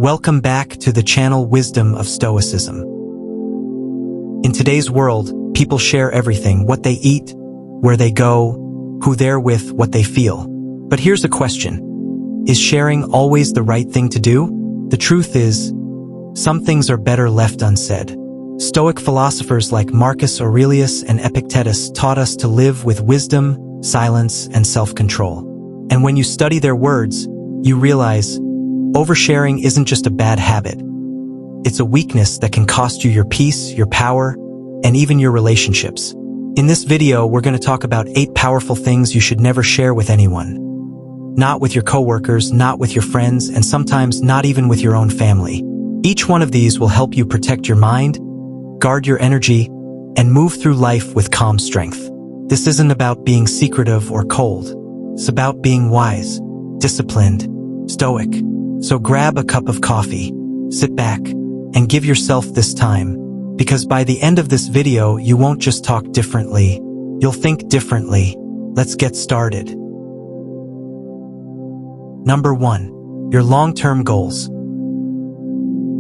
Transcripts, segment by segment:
Welcome back to the channel Wisdom of Stoicism. In today's world, people share everything: what they eat, where they go, who they're with, what they feel. But here's a question. Is sharing always the right thing to do? The truth is, some things are better left unsaid. Stoic philosophers like Marcus Aurelius and Epictetus taught us to live with wisdom, silence, and self-control. And when you study their words, you realize oversharing isn't just a bad habit. It's a weakness that can cost you your peace, your power, and even your relationships. In this video, we're going to talk about 8 powerful things you should never share with anyone. Not with your coworkers, not with your friends, and sometimes not even with your own family. Each one of these will help you protect your mind, guard your energy, and move through life with calm strength. This isn't about being secretive or cold. It's about being wise, disciplined, stoic. So grab a cup of coffee, sit back, and give yourself this time, because by the end of this video, you won't just talk differently, you'll think differently. Let's get started. Number 1. Your long-term goals.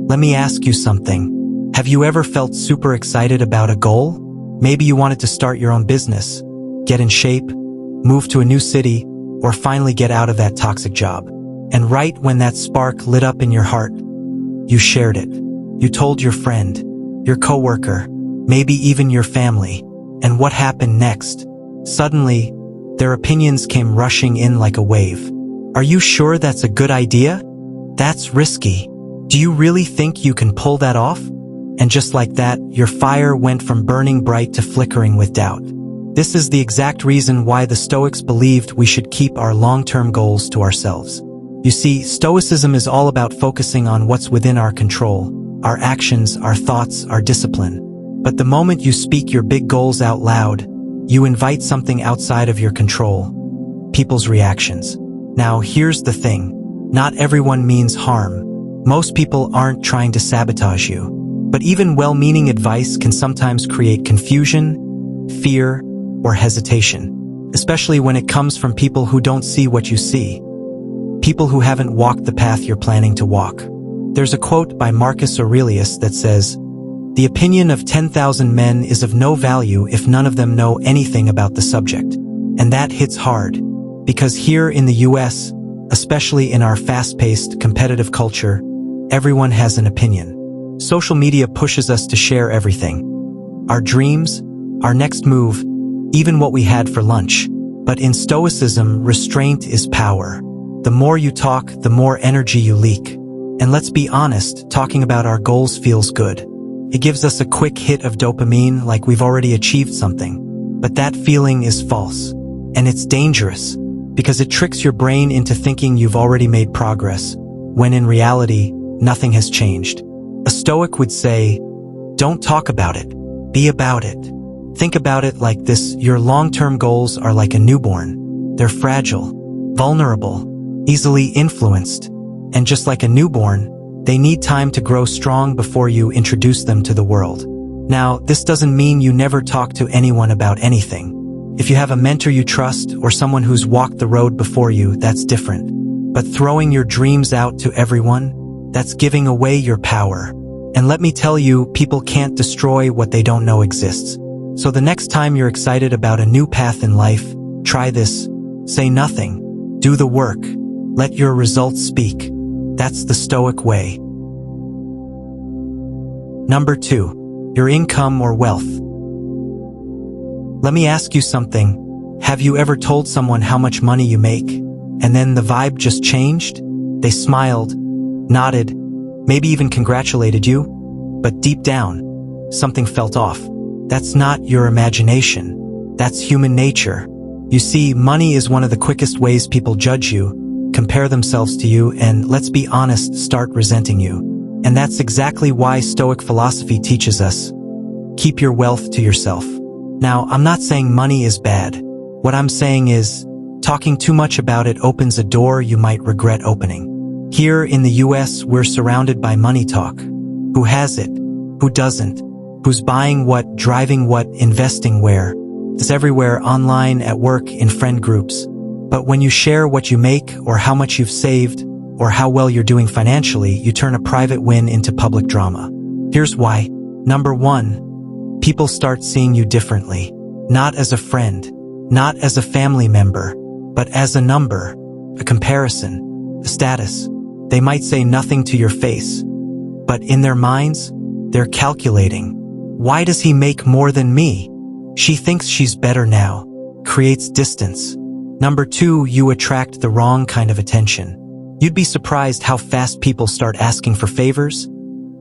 Let me ask you something. Have you ever felt super excited about a goal? Maybe you wanted to start your own business, get in shape, move to a new city, or finally get out of that toxic job. And right when that spark lit up in your heart, you shared it. You told your friend, your coworker, maybe even your family. And what happened next? Suddenly, their opinions came rushing in like a wave. Are you sure that's a good idea? That's risky. Do you really think you can pull that off? And just like that, your fire went from burning bright to flickering with doubt. This is the exact reason why the Stoics believed we should keep our long-term goals to ourselves. You see, Stoicism is all about focusing on what's within our control, our actions, our thoughts, our discipline. But the moment you speak your big goals out loud, you invite something outside of your control: people's reactions. Now, here's the thing. Not everyone means harm. Most people aren't trying to sabotage you. But even well-meaning advice can sometimes create confusion, fear, or hesitation, especially when it comes from people who don't see what you see. People who haven't walked the path you're planning to walk. There's a quote by Marcus Aurelius that says, "The opinion of 10,000 men is of no value if none of them know anything about the subject." And that hits hard, because here in the US, especially in our fast-paced, competitive culture, everyone has an opinion. Social media pushes us to share everything. Our dreams, our next move, even what we had for lunch. But in Stoicism, restraint is power. The more you talk, the more energy you leak. And let's be honest, talking about our goals feels good. It gives us a quick hit of dopamine, like we've already achieved something. But that feeling is false. And it's dangerous, because it tricks your brain into thinking you've already made progress, when in reality, nothing has changed. A Stoic would say, don't talk about it, be about it. Think about it like this: your long-term goals are like a newborn. They're fragile, vulnerable, easily influenced. And just like a newborn, they need time to grow strong before you introduce them to the world. Now, this doesn't mean you never talk to anyone about anything. If you have a mentor you trust or someone who's walked the road before you, that's different. But throwing your dreams out to everyone, that's giving away your power. And let me tell you, people can't destroy what they don't know exists. So the next time you're excited about a new path in life, try this. Say nothing. Do the work. Let your results speak. That's the Stoic way. Number 2. Your income or wealth. Let me ask you something. Have you ever told someone how much money you make, and then the vibe just changed? They smiled, nodded, maybe even congratulated you, but deep down, something felt off. That's not your imagination. That's human nature. You see, money is one of the quickest ways people judge you, compare themselves to you, and, let's be honest, start resenting you. And that's exactly why Stoic philosophy teaches us: keep your wealth to yourself. Now, I'm not saying money is bad. What I'm saying is, talking too much about it opens a door you might regret opening. Here in the US, we're surrounded by money talk. Who has it? Who doesn't? Who's buying what, driving what, investing where? It's everywhere, online, at work, in friend groups. But when you share what you make, or how much you've saved, or how well you're doing financially, you turn a private win into public drama. Here's why. Number 1, people start seeing you differently. Not as a friend, not as a family member, but as a number, a comparison, a status. They might say nothing to your face, but in their minds, they're calculating. Why does he make more than me? She thinks she's better now. Creates distance. Number 2, you attract the wrong kind of attention. You'd be surprised how fast people start asking for favors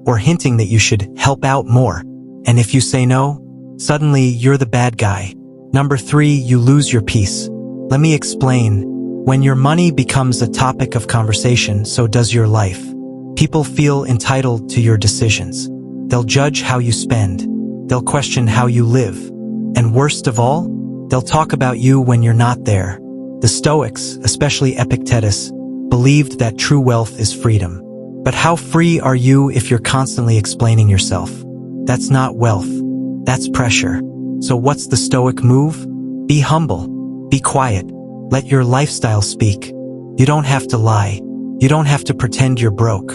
or hinting that you should help out more. And if you say no, suddenly you're the bad guy. Number 3, you lose your peace. Let me explain. When your money becomes a topic of conversation, so does your life. People feel entitled to your decisions. They'll judge how you spend. They'll question how you live. And worst of all, they'll talk about you when you're not there. The Stoics, especially Epictetus, believed that true wealth is freedom. But how free are you if you're constantly explaining yourself? That's not wealth. That's pressure. So what's the Stoic move? Be humble. Be quiet. Let your lifestyle speak. You don't have to lie. You don't have to pretend you're broke.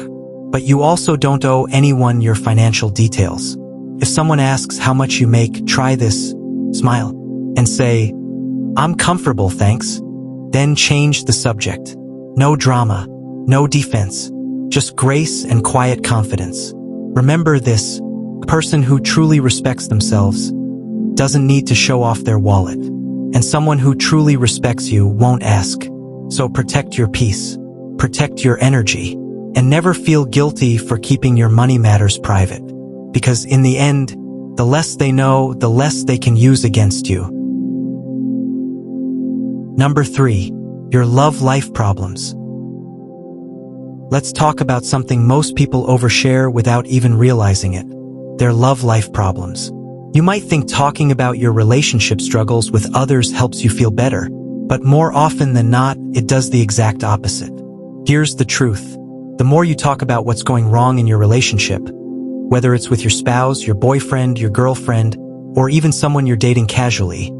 But you also don't owe anyone your financial details. If someone asks how much you make, try this. Smile. And say, I'm comfortable, thanks. Then change the subject. No drama. No defense. Just grace and quiet confidence. Remember this. A person who truly respects themselves doesn't need to show off their wallet. And someone who truly respects you won't ask. So protect your peace. Protect your energy. And never feel guilty for keeping your money matters private. Because in the end, the less they know, the less they can use against you. Number 3, your love life problems. Let's talk about something most people overshare without even realizing it. Their love life problems. You might think talking about your relationship struggles with others helps you feel better, but more often than not, it does the exact opposite. Here's the truth. The more you talk about what's going wrong in your relationship, whether it's with your spouse, your boyfriend, your girlfriend, or even someone you're dating casually,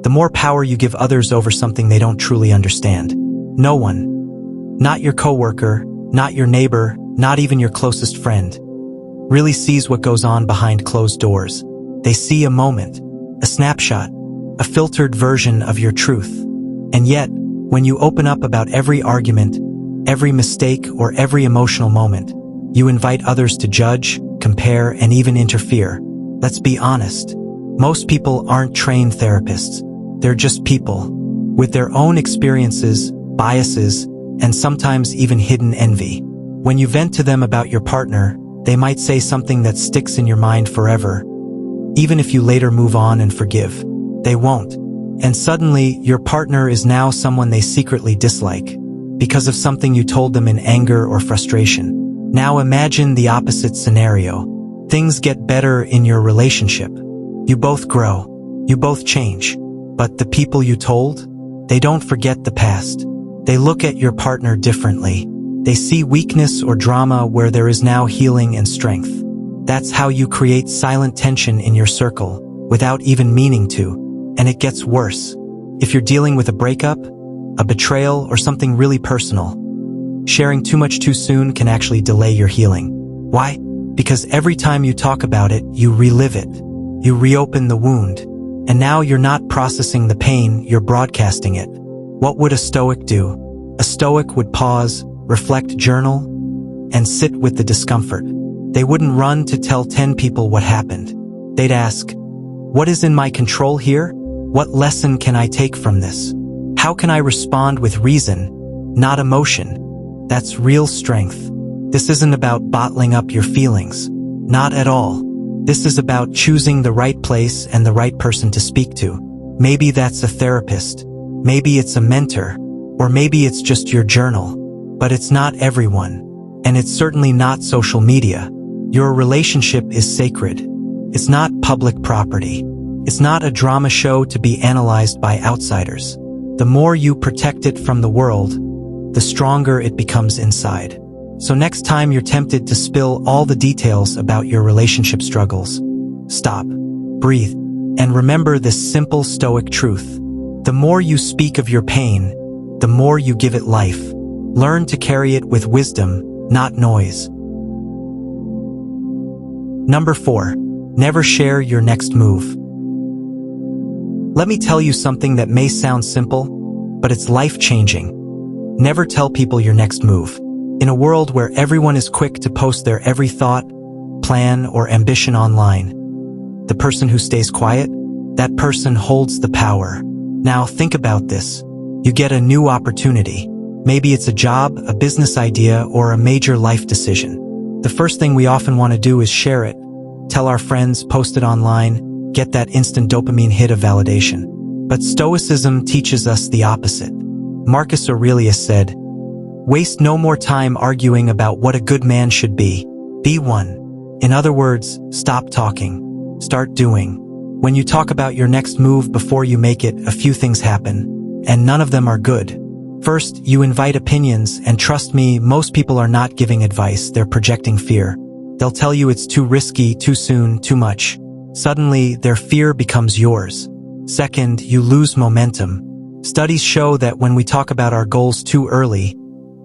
the more power you give others over something they don't truly understand. No one, not your coworker, not your neighbor, not even your closest friend, really sees what goes on behind closed doors. They see a moment, a snapshot, a filtered version of your truth. And yet, when you open up about every argument, every mistake, or every emotional moment, you invite others to judge, compare, and even interfere. Let's be honest. Most people aren't trained therapists. They're just people, with their own experiences, biases, and sometimes even hidden envy. When you vent to them about your partner, they might say something that sticks in your mind forever. Even if you later move on and forgive, they won't. And suddenly, your partner is now someone they secretly dislike, because of something you told them in anger or frustration. Now imagine the opposite scenario. Things get better in your relationship. You both grow. You both change. But the people you told, they don't forget the past. They look at your partner differently. They see weakness or drama where there is now healing and strength. That's how you create silent tension in your circle, without even meaning to. And it gets worse. If you're dealing with a breakup, a betrayal, or something really personal, sharing too much too soon can actually delay your healing. Why? Because every time you talk about it, you relive it. You reopen the wound. And now you're not processing the pain, you're broadcasting it. What would a Stoic do? A Stoic would pause, reflect, journal, and sit with the discomfort. They wouldn't run to tell 10 people what happened. They'd ask, what is in my control here? What lesson can I take from this? How can I respond with reason, not emotion? That's real strength. This isn't about bottling up your feelings. Not at all. This is about choosing the right place and the right person to speak to. Maybe that's a therapist. Maybe it's a mentor. Or maybe it's just your journal. But it's not everyone. And it's certainly not social media. Your relationship is sacred. It's not public property. It's not a drama show to be analyzed by outsiders. The more you protect it from the world, the stronger it becomes inside. So next time you're tempted to spill all the details about your relationship struggles, stop, breathe, and remember this simple Stoic truth. The more you speak of your pain, the more you give it life. Learn to carry it with wisdom, not noise. Number 4. Never share your next move. Let me tell you something that may sound simple, but it's life-changing. Never tell people your next move. In a world where everyone is quick to post their every thought, plan, or ambition online, the person who stays quiet, that person holds the power. Now think about this. You get a new opportunity. Maybe it's a job, a business idea, or a major life decision. The first thing we often want to do is share it. Tell our friends, post it online, get that instant dopamine hit of validation. But Stoicism teaches us the opposite. Marcus Aurelius said, "Waste no more time arguing about what a good man should be. Be one." In other words, stop talking. Start doing. When you talk about your next move before you make it, a few things happen, and none of them are good. First, you invite opinions, and trust me, most people are not giving advice, they're projecting fear. They'll tell you it's too risky, too soon, too much. Suddenly, their fear becomes yours. Second, you lose momentum. Studies show that when we talk about our goals too early,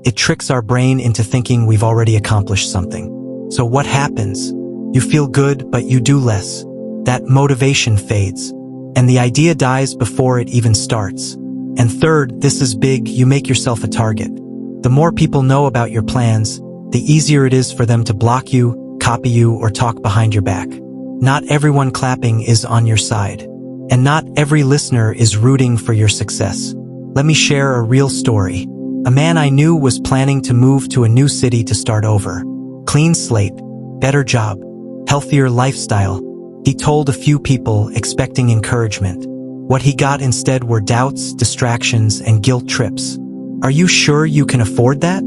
it tricks our brain into thinking we've already accomplished something. So what happens? You feel good, but you do less. That motivation fades, and the idea dies before it even starts. And third, this is big, you make yourself a target. The more people know about your plans, the easier it is for them to block you, copy you, or talk behind your back. Not everyone clapping is on your side. And not every listener is rooting for your success. Let me share a real story. A man I knew was planning to move to a new city to start over. Clean slate, better job, healthier lifestyle. He told a few people, expecting encouragement. What he got instead were doubts, distractions, and guilt trips. Are you sure you can afford that?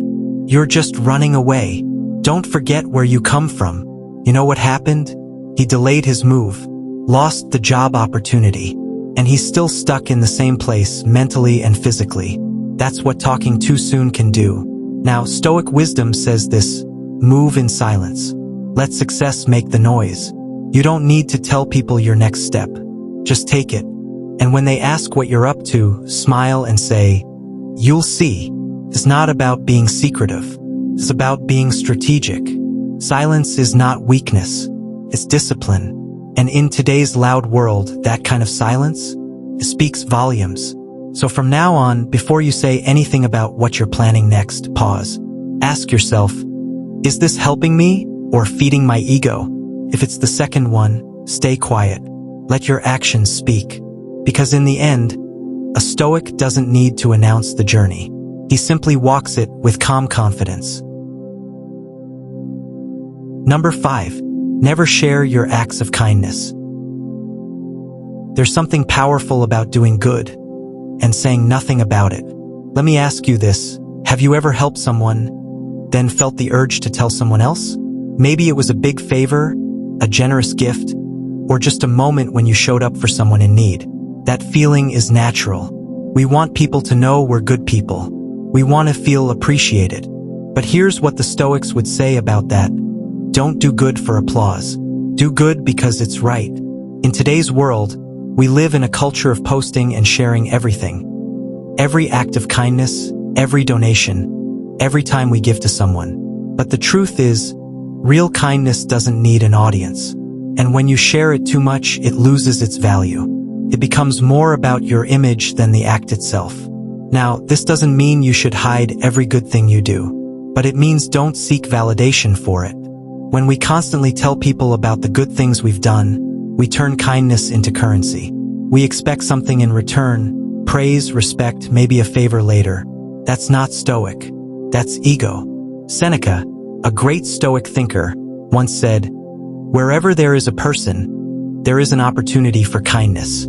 You're just running away. Don't forget where you come from. You know what happened? He delayed his move, lost the job opportunity, and he's still stuck in the same place mentally and physically. That's what talking too soon can do. Now, Stoic wisdom says this: move in silence. Let success make the noise. You don't need to tell people your next step. Just take it. And when they ask what you're up to, smile and say, "You'll see." It's not about being secretive. It's about being strategic. Silence is not weakness. It's discipline. And in today's loud world, that kind of silence speaks volumes. So from now on, before you say anything about what you're planning next, pause. Ask yourself, is this helping me or feeding my ego? If it's the second one, stay quiet. Let your actions speak. Because in the end, a Stoic doesn't need to announce the journey. He simply walks it with calm confidence. Number 5. Never share your acts of kindness. There's something powerful about doing good and saying nothing about it. Let me ask you this. Have you ever helped someone, then felt the urge to tell someone else? Maybe it was a big favor, a generous gift, or just a moment when you showed up for someone in need. That feeling is natural. We want people to know we're good people. We want to feel appreciated. But here's what the Stoics would say about that. Don't do good for applause. Do good because it's right. In today's world, we live in a culture of posting and sharing everything. Every act of kindness, every donation, every time we give to someone. But the truth is, real kindness doesn't need an audience. And when you share it too much, it loses its value. It becomes more about your image than the act itself. Now, this doesn't mean you should hide every good thing you do, but it means don't seek validation for it. When we constantly tell people about the good things we've done, we turn kindness into currency. We expect something in return, praise, respect, maybe a favor later. That's not Stoic. That's ego. Seneca, a great Stoic thinker, once said, "Wherever there is a person, there is an opportunity for kindness."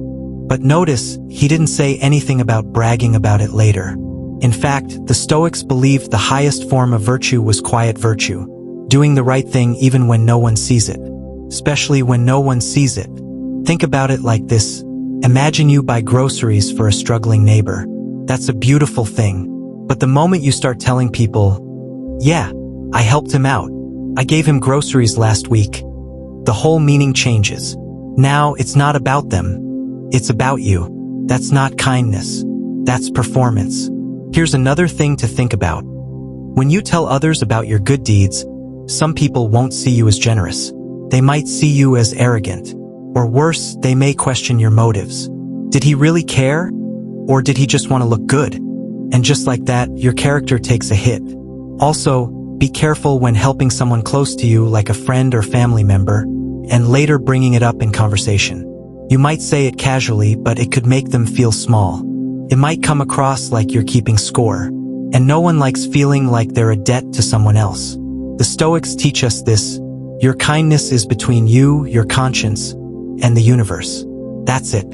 But notice, he didn't say anything about bragging about it later. In fact, the Stoics believed the highest form of virtue was quiet virtue. Doing the right thing even when no one sees it. Especially when no one sees it. Think about it like this. Imagine you buy groceries for a struggling neighbor. That's a beautiful thing. But the moment you start telling people, "Yeah, I helped him out. I gave him groceries last week," the whole meaning changes. Now it's not about them. It's about you. That's not kindness. That's performance. Here's another thing to think about. When you tell others about your good deeds, some people won't see you as generous. They might see you as arrogant. Or worse, they may question your motives. Did he really care? Or did he just want to look good? And just like that, your character takes a hit. Also, be careful when helping someone close to you like a friend or family member, and later bringing it up in conversation. You might say it casually, but it could make them feel small. It might come across like you're keeping score, and no one likes feeling like they're a debt to someone else. The Stoics teach us this: your kindness is between you, your conscience, and the universe. That's it.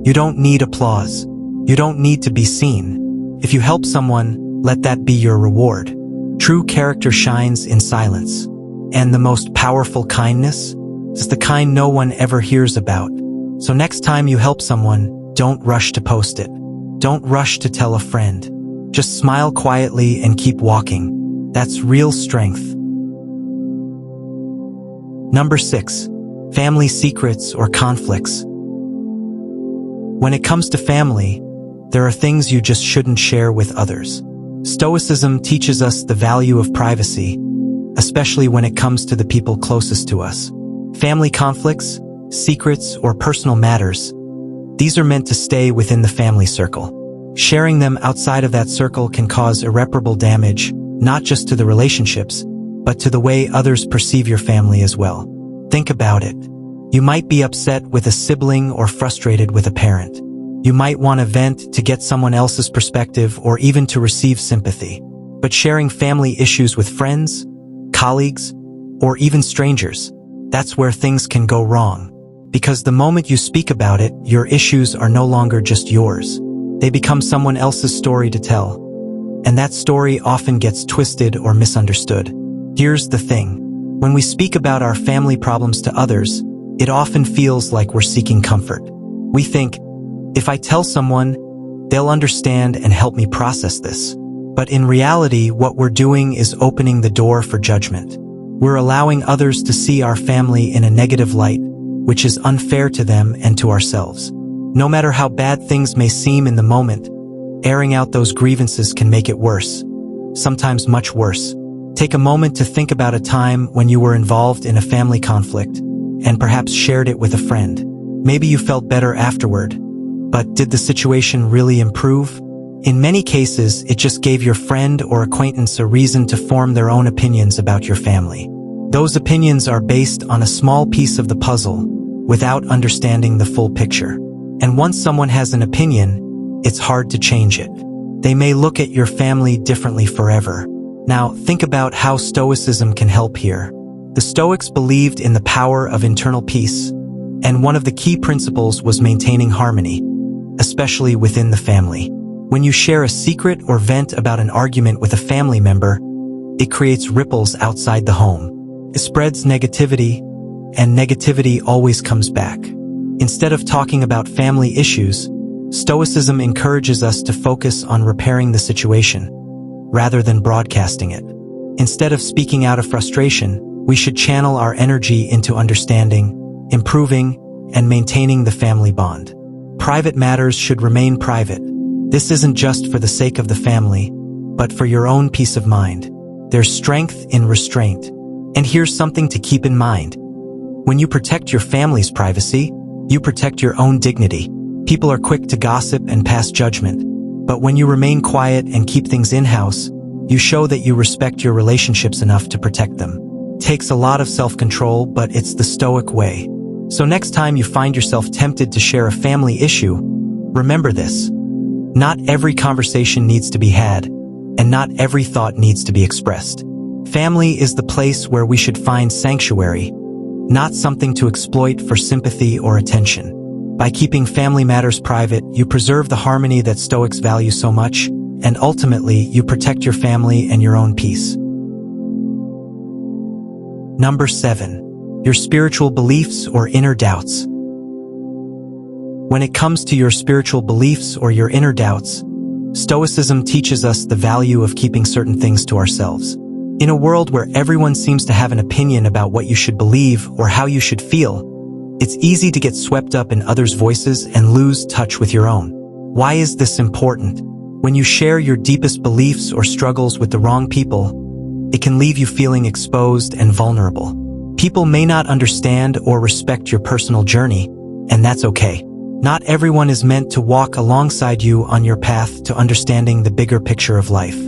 You don't need applause. You don't need to be seen. If you help someone, let that be your reward. True character shines in silence. And the most powerful kindness is the kind no one ever hears about. So next time you help someone, don't rush to post it. Don't rush to tell a friend. Just smile quietly and keep walking. That's real strength. Number 6. Family secrets or conflicts. When it comes to family, there are things you just shouldn't share with others. Stoicism teaches us the value of privacy, especially when it comes to the people closest to us. Family conflicts, secrets, or personal matters, these are meant to stay within the family circle. Sharing them outside of that circle can cause irreparable damage, not just to the relationships, but to the way others perceive your family as well. Think about it. You might be upset with a sibling or frustrated with a parent. You might want to vent to get someone else's perspective or even to receive sympathy. But sharing family issues with friends, colleagues, or even strangers, that's where things can go wrong. Because the moment you speak about it, your issues are no longer just yours. They become someone else's story to tell. And that story often gets twisted or misunderstood. Here's the thing. When we speak about our family problems to others, it often feels like we're seeking comfort. We think, if I tell someone, they'll understand and help me process this. But in reality, what we're doing is opening the door for judgment. We're allowing others to see our family in a negative light, which is unfair to them and to ourselves. No matter how bad things may seem in the moment, airing out those grievances can make it worse, sometimes much worse. Take a moment to think about a time when you were involved in a family conflict and perhaps shared it with a friend. Maybe you felt better afterward, but did the situation really improve? In many cases, it just gave your friend or acquaintance a reason to form their own opinions about your family. Those opinions are based on a small piece of the puzzle, without understanding the full picture. And once someone has an opinion, it's hard to change it. They may look at your family differently forever. Now, think about how Stoicism can help here. The Stoics believed in the power of internal peace, and one of the key principles was maintaining harmony, especially within the family. When you share a secret or vent about an argument with a family member, it creates ripples outside the home. It spreads negativity, and negativity always comes back. Instead of talking about family issues, Stoicism encourages us to focus on repairing the situation, rather than broadcasting it. Instead of speaking out of frustration, we should channel our energy into understanding, improving, and maintaining the family bond. Private matters should remain private. This isn't just for the sake of the family, but for your own peace of mind. There's strength in restraint. And here's something to keep in mind. When you protect your family's privacy, you protect your own dignity. People are quick to gossip and pass judgment. But when you remain quiet and keep things in-house, you show that you respect your relationships enough to protect them. It takes a lot of self-control, but it's the Stoic way. So next time you find yourself tempted to share a family issue, remember this. Not every conversation needs to be had, and not every thought needs to be expressed. Family is the place where we should find sanctuary, not something to exploit for sympathy or attention. By keeping family matters private, you preserve the harmony that Stoics value so much, and ultimately, you protect your family and your own peace. Number 7. Your spiritual beliefs or inner doubts. When it comes to your spiritual beliefs or your inner doubts, Stoicism teaches us the value of keeping certain things to ourselves. In a world where everyone seems to have an opinion about what you should believe or how you should feel, it's easy to get swept up in others' voices and lose touch with your own. Why is this important? When you share your deepest beliefs or struggles with the wrong people, it can leave you feeling exposed and vulnerable. People may not understand or respect your personal journey, and that's okay. Not everyone is meant to walk alongside you on your path to understanding the bigger picture of life.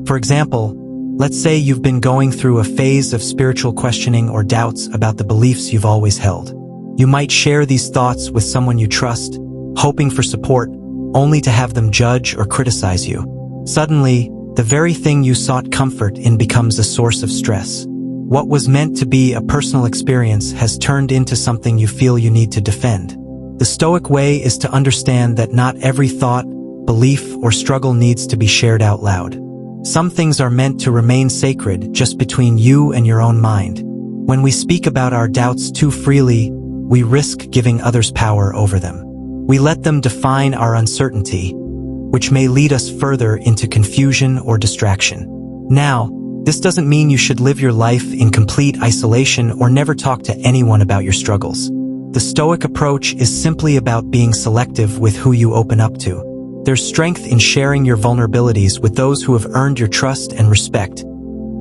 For example, let's say you've been going through a phase of spiritual questioning or doubts about the beliefs you've always held. You might share these thoughts with someone you trust, hoping for support, only to have them judge or criticize you. Suddenly, the very thing you sought comfort in becomes a source of stress. What was meant to be a personal experience has turned into something you feel you need to defend. The Stoic way is to understand that not every thought, belief, or struggle needs to be shared out loud. Some things are meant to remain sacred just between you and your own mind. When we speak about our doubts too freely, we risk giving others power over them. We let them define our uncertainty, which may lead us further into confusion or distraction. Now, this doesn't mean you should live your life in complete isolation or never talk to anyone about your struggles. The Stoic approach is simply about being selective with who you open up to. There's strength in sharing your vulnerabilities with those who have earned your trust and respect,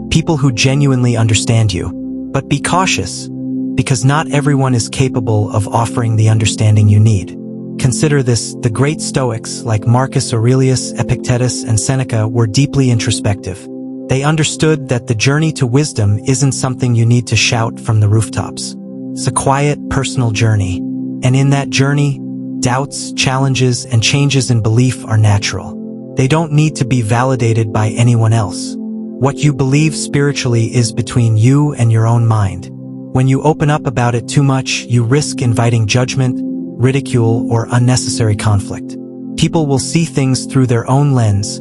people who genuinely understand you. But be cautious, because not everyone is capable of offering the understanding you need. Consider this: the great Stoics like Marcus Aurelius, Epictetus, and Seneca were deeply introspective. They understood that the journey to wisdom isn't something you need to shout from the rooftops. It's a quiet, personal journey. And in that journey, doubts, challenges, and changes in belief are natural. They don't need to be validated by anyone else. What you believe spiritually is between you and your own mind. When you open up about it too much, you risk inviting judgment, ridicule, or unnecessary conflict. People will see things through their own lens,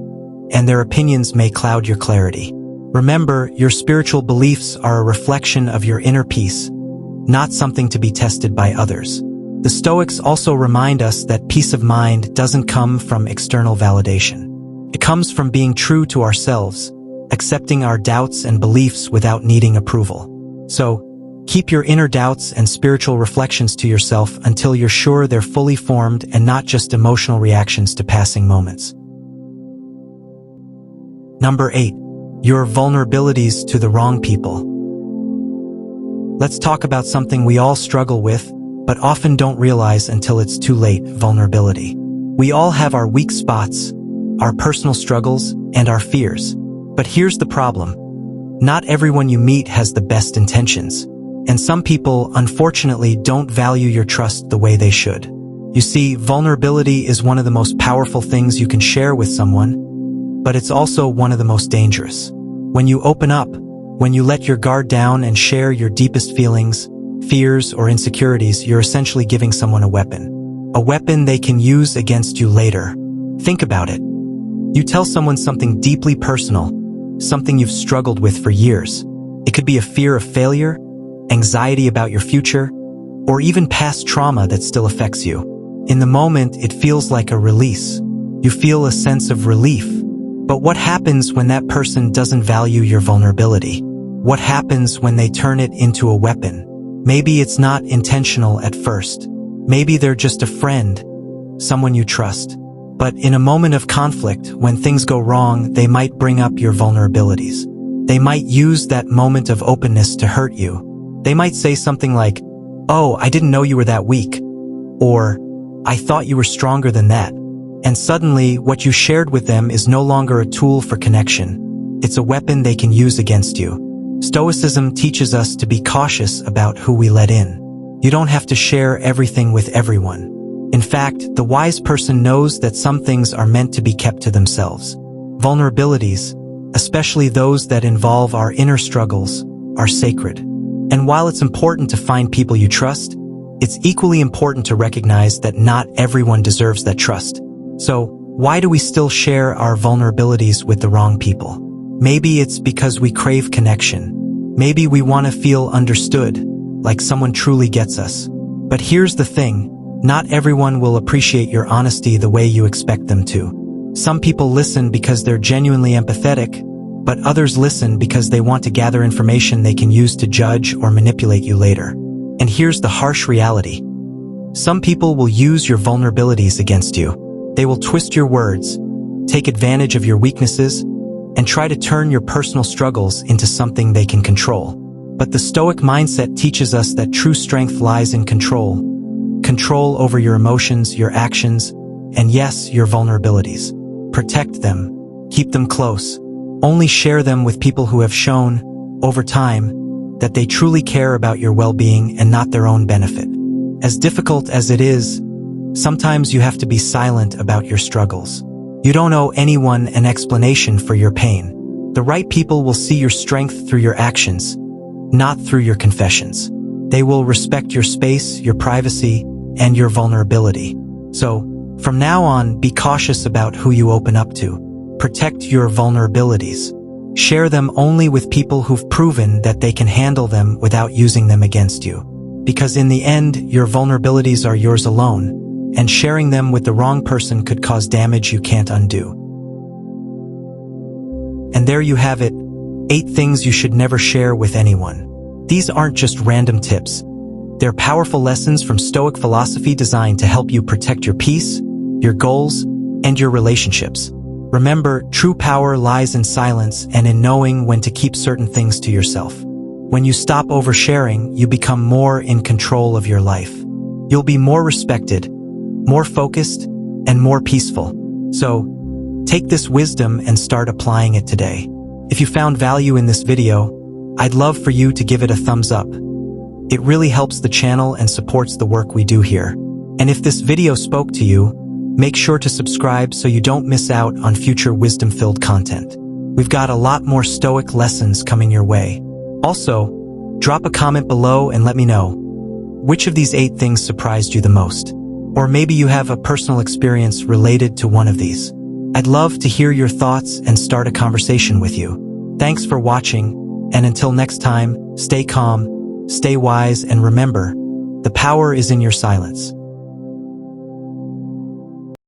and their opinions may cloud your clarity. Remember, your spiritual beliefs are a reflection of your inner peace, not something to be tested by others. The Stoics also remind us that peace of mind doesn't come from external validation. It comes from being true to ourselves, accepting our doubts and beliefs without needing approval. So, keep your inner doubts and spiritual reflections to yourself until you're sure they're fully formed and not just emotional reactions to passing moments. Number 8. Your vulnerabilities to the wrong people. Let's talk about something we all struggle with, but often don't realize until it's too late: vulnerability. We all have our weak spots, our personal struggles, and our fears. But here's the problem. Not everyone you meet has the best intentions. And some people, unfortunately, don't value your trust the way they should. You see, vulnerability is one of the most powerful things you can share with someone, but it's also one of the most dangerous. When you open up, when you let your guard down and share your deepest feelings, fears, or insecurities, you're essentially giving someone a weapon. A weapon they can use against you later. Think about it. You tell someone something deeply personal, something you've struggled with for years. It could be a fear of failure, anxiety about your future, or even past trauma that still affects you. In the moment, it feels like a release. You feel a sense of relief. But what happens when that person doesn't value your vulnerability? What happens when they turn it into a weapon? Maybe it's not intentional at first. Maybe they're just a friend, someone you trust. But in a moment of conflict, when things go wrong, they might bring up your vulnerabilities. They might use that moment of openness to hurt you. They might say something like, "Oh, I didn't know you were that weak," or "I thought you were stronger than that." And suddenly, what you shared with them is no longer a tool for connection. It's a weapon they can use against you. Stoicism teaches us to be cautious about who we let in. You don't have to share everything with everyone. In fact, the wise person knows that some things are meant to be kept to themselves. Vulnerabilities, especially those that involve our inner struggles, are sacred. And while it's important to find people you trust, it's equally important to recognize that not everyone deserves that trust. So, why do we still share our vulnerabilities with the wrong people? Maybe it's because we crave connection. Maybe we want to feel understood, like someone truly gets us. But here's the thing, not everyone will appreciate your honesty the way you expect them to. Some people listen because they're genuinely empathetic, but others listen because they want to gather information they can use to judge or manipulate you later. And here's the harsh reality. Some people will use your vulnerabilities against you. They will twist your words, take advantage of your weaknesses, and try to turn your personal struggles into something they can control. But the Stoic mindset teaches us that true strength lies in control. Control over your emotions, your actions, and yes, your vulnerabilities. Protect them. Keep them close. Only share them with people who have shown, over time, that they truly care about your well-being and not their own benefit. As difficult as it is, sometimes you have to be silent about your struggles. You don't owe anyone an explanation for your pain. The right people will see your strength through your actions, not through your confessions. They will respect your space, your privacy, and your vulnerability. So, from now on, be cautious about who you open up to. Protect your vulnerabilities. Share them only with people who've proven that they can handle them without using them against you. Because in the end, your vulnerabilities are yours alone, and sharing them with the wrong person could cause damage you can't undo. And there you have it, 8 things you should never share with anyone. These aren't just random tips. They're powerful lessons from Stoic philosophy designed to help you protect your peace, your goals, and your relationships. Remember, true power lies in silence and in knowing when to keep certain things to yourself. When you stop oversharing, you become more in control of your life. You'll be more respected, more focused, and more peaceful. So, take this wisdom and start applying it today. If you found value in this video, I'd love for you to give it a thumbs up. It really helps the channel and supports the work we do here. And if this video spoke to you, make sure to subscribe so you don't miss out on future wisdom-filled content. We've got a lot more Stoic lessons coming your way. Also, drop a comment below and let me know, which of these 8 things surprised you the most? Or maybe you have a personal experience related to one of these. I'd love to hear your thoughts and start a conversation with you. Thanks for watching, and until next time, stay calm, stay wise, and remember, the power is in your silence.